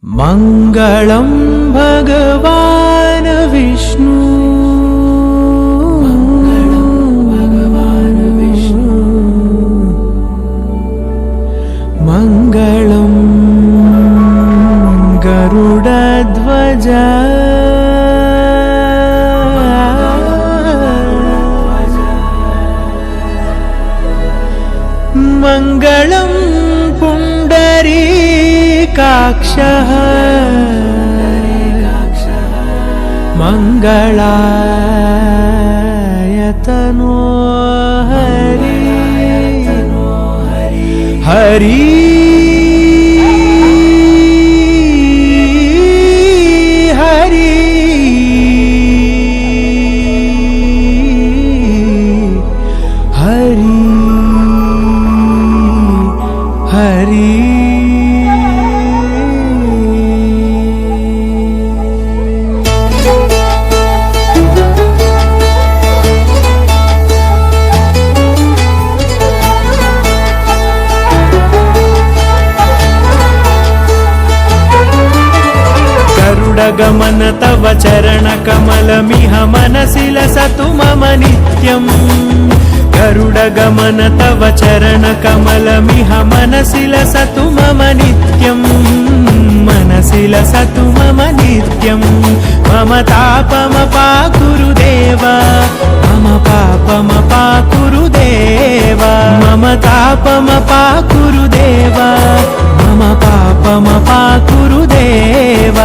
मंगलम भगवान विष्णु मंगलम गरुडध्वज मंगलम पुंडरीकाक्षः मंगलायतनो हरि हरि हरि हरि हरि गरुडगमन तव चरण कमलमिह मनसि लसतु मम नित्यम् गरुडगमन तव चरण कमलमिह मनसि लसतु मम नित्यम् मनसि लसतु मम नित्यम् मम तापमपाकुरु देव मम पापमपाकुरु देव मम तापमपाकुरु देव मम पापमपाकुरु देव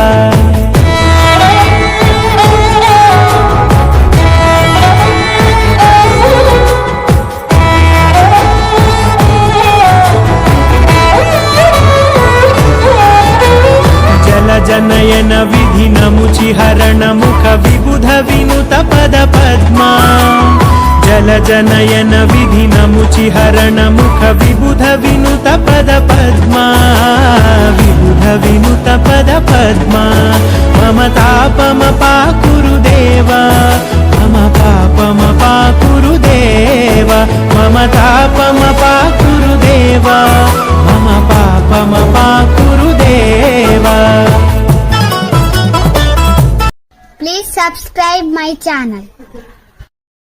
जनयन विधि नमुचि हरण मुख विबुध विनुत पद पद्मा जल जनयन विधि नमुचि हरण मुख विबुध विनुत पद पद्मा विबुध विनुत पद पद्मा मम तापमपाकुरु देव मम पापमपाकुरु देव मम तापमपाकुरु देव मम पापमपाकुरु देव. Please subscribe my channel.